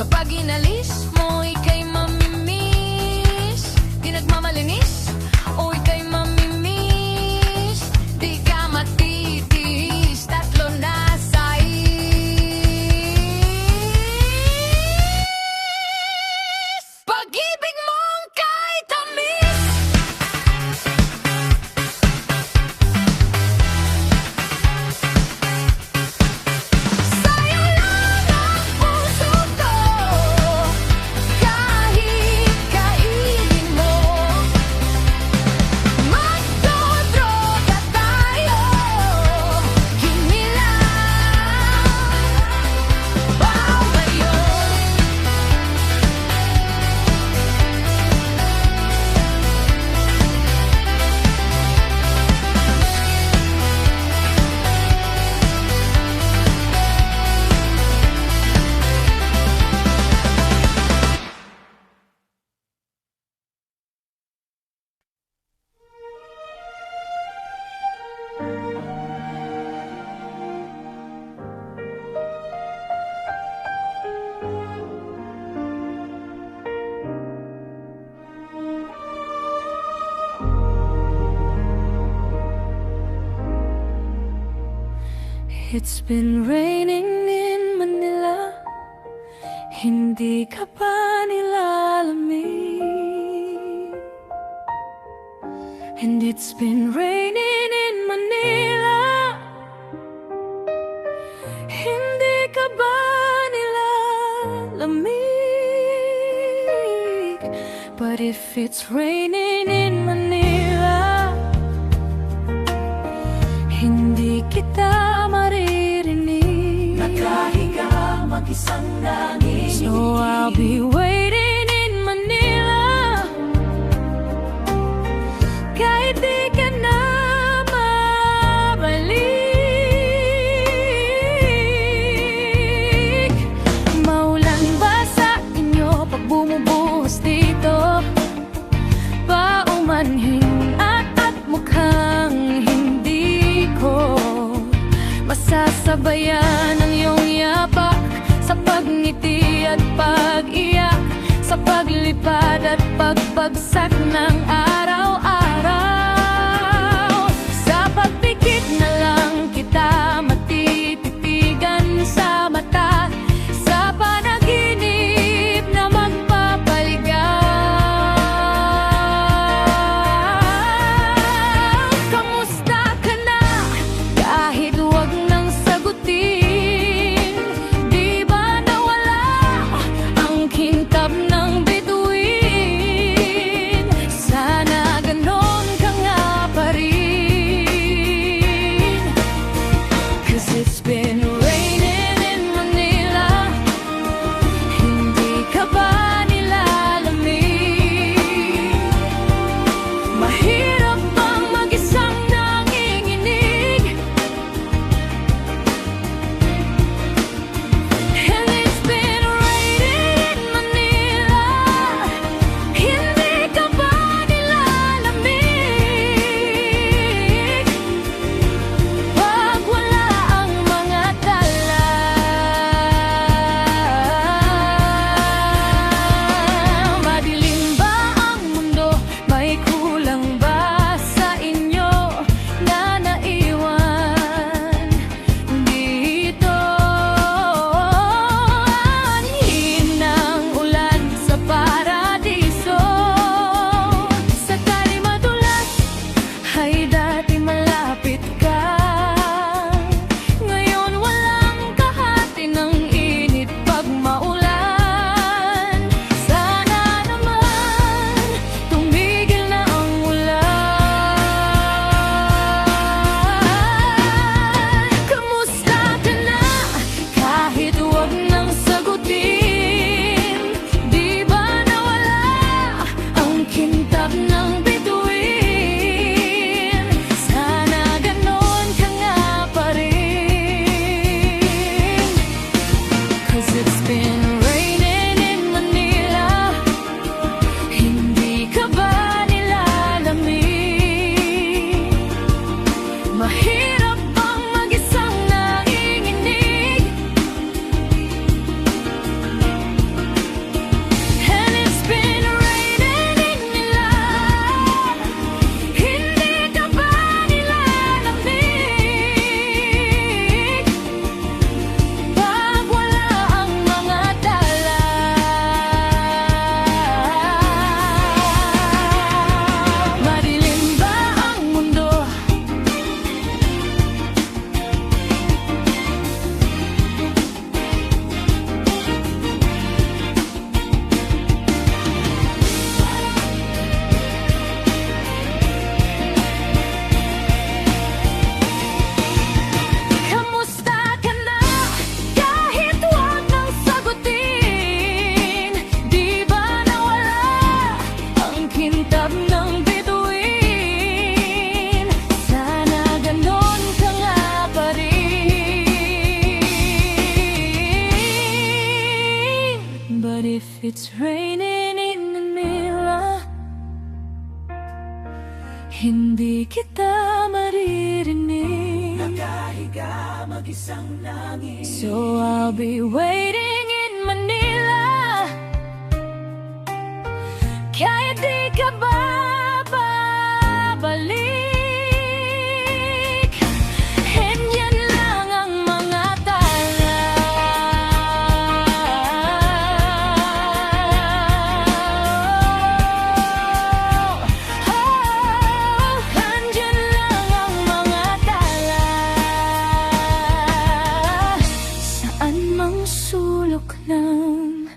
Kapag inalis mo, ika'y mamimiss. Di nagmamalinis, o ika'y mamimiss. Di ka matitiis, tatlo na sais. Pag-ibig mong kay tamis. Sa'yo lang ang puso ko, kahit kainin mo. Magdodroga tayo, hinilang bawal yun. It's been raining in Manila. Hindi ka pa nilalamig. And it's been raining in Manila. Hindi ka ba nilalamig? But if it's raining in Manila, hindi kita maririnig. Nakahiga mag-isang nanginginig. So I'll be waiting in Manila, kahit di ka na mabalik. Maulan ba sa inyo pag bumubuhos dito? Paumanhin at mukhang hindi ko masasabayan ang iyong yapak sa pagngiti at pag-iyak, sa paglipad at pagbagsak ng araw-araw. Sa pagpikit na lang kita matititigan sa mata, sa panaginip na magpapaligaw. Kamusta ka na? Kahit wag nang sagutin, di ba nawala ang kintab ng bituin? Sana What if it's raining in Manila? Hindi kita maririnig. Nakahiga mag-isang langit. So I'll be waiting in Manila. Kaya di ka babalik. And yan lang ang mga tala. Andyan lang ang mga tala. Saan mang sulok ng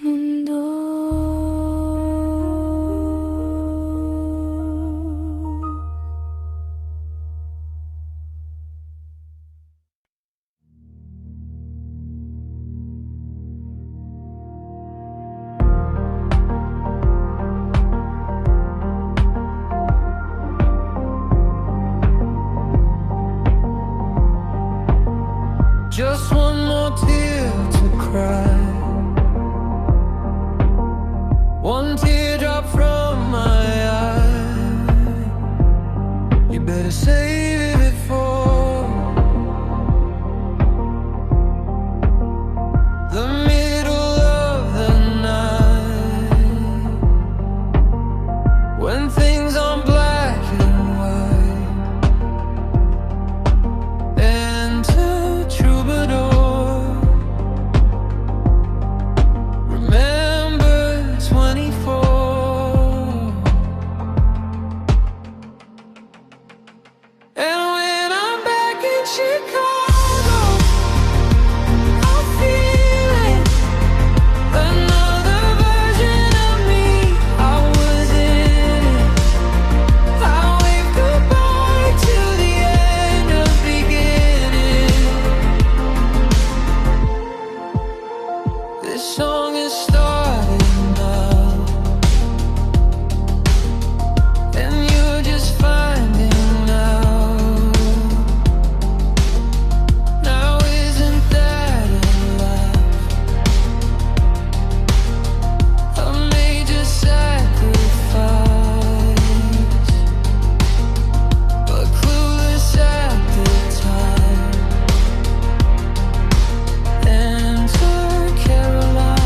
mundo. Just one more tear to cry. One teardrop from my eye. You better save it before the middle of the night, when things aren't black and white. Enter troubadour. Remember 24. And when I'm back in Chicago, I'll feel it. Another version of me. I was in it. I wave goodbye to the end of beginning. This song is starting now, and you're just finding out. Now isn't that a laugh? A major sacrifice, but clueless at the time. Enter Caroline.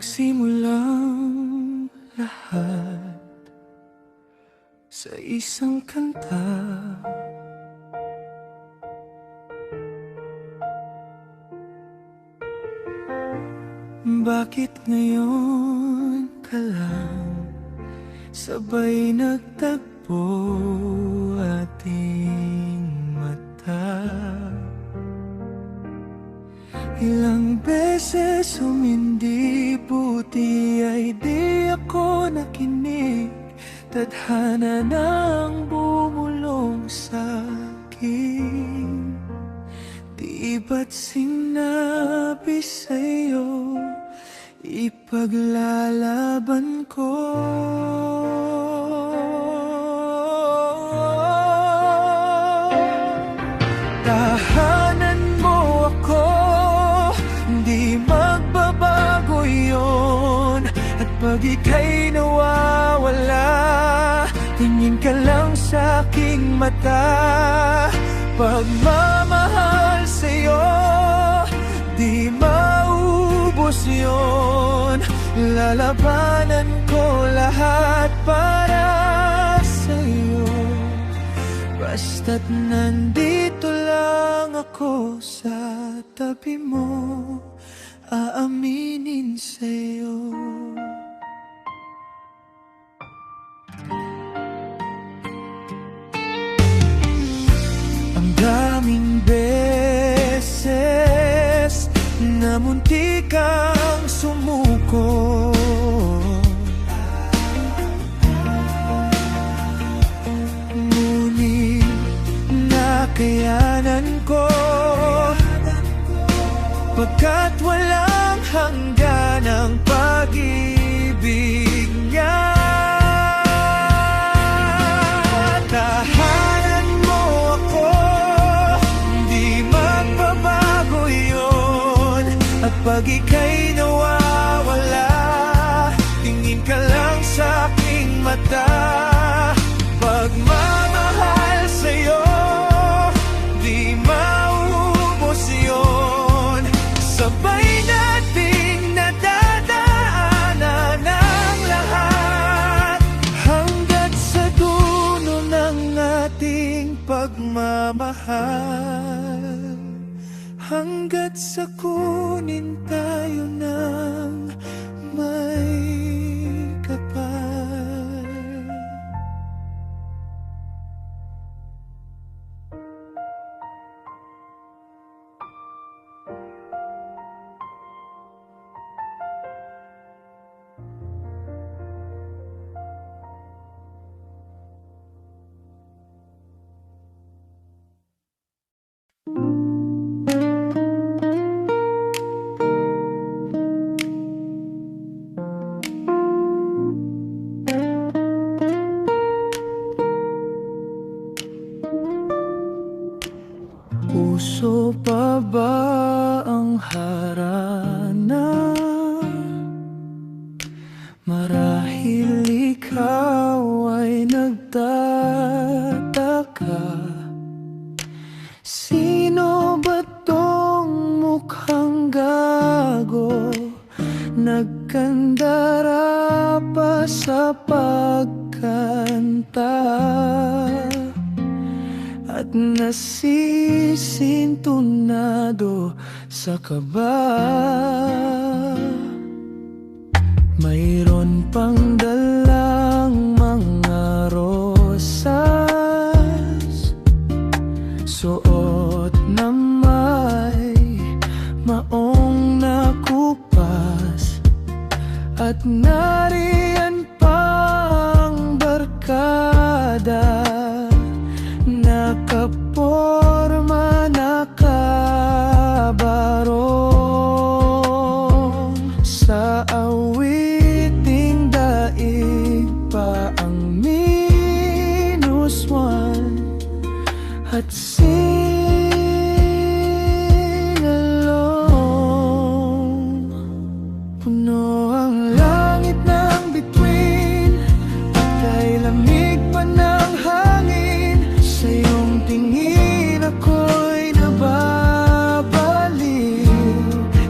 Nagsimulang lahat sa isang kanta. Bakit ngayon ka lang sabay nagtagpo ating mata? Ilang beses humindi buti ay di ako nakinig. Tadhana nang bumulong sa'kin. Di ba't sinabi sa'yo ipaglalaban ko? Tahanan mo ako, di magbabago yun. At pag ika'y nawawala, tingin ka lang sa aking mata. Pagmamahal sa'yo, di maubos yun. Lalabanan ko lahat para sa'yo. Basta't nandito lang ako sa tabi mo, aaminin sa'yo. Ang daming beses na muntik kang sumuko, ngunit nakayanan ko, pagkat walang hanggan ang pag-ibig niya. Tahanan mo ako, di magbabago yun. At pag ika'y nawawala, tingin ka lang sa aking mata. Pagmamahal sa'yo, di maubos yun. Sabay nating nadadaanan ang lahat, hanggat sa dulo ng ating pagmamahal. Hanggat sa kunin tayo ng may kapal. Puso pa ba ang harana? Marahil ikaw ay nagtataka, sino ba tong mukhang gago? Nagkandara pa sa pagkanta at nasisintunado sa kaba. Mayroon pang dalang mga rosas, suot na may maong nakupas, at nariyan pang barkada, nakaporma, nakabarong. Sa awiting daig pa ang -1 at singalong. Puno ang langit ng bituin at kay lamig pa ng hangin. Sa iyong tingin ako'y nababalik,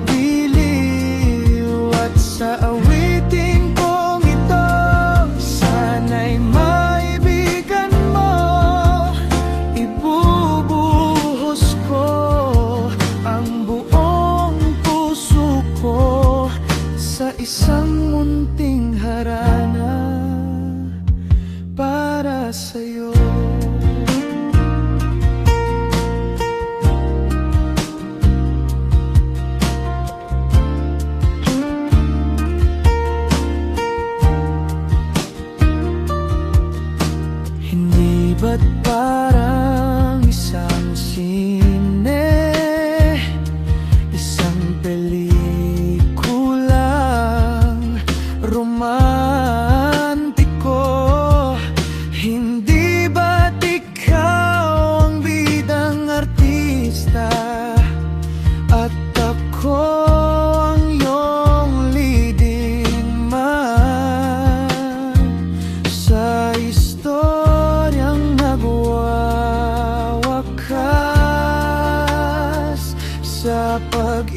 diliw at sa pag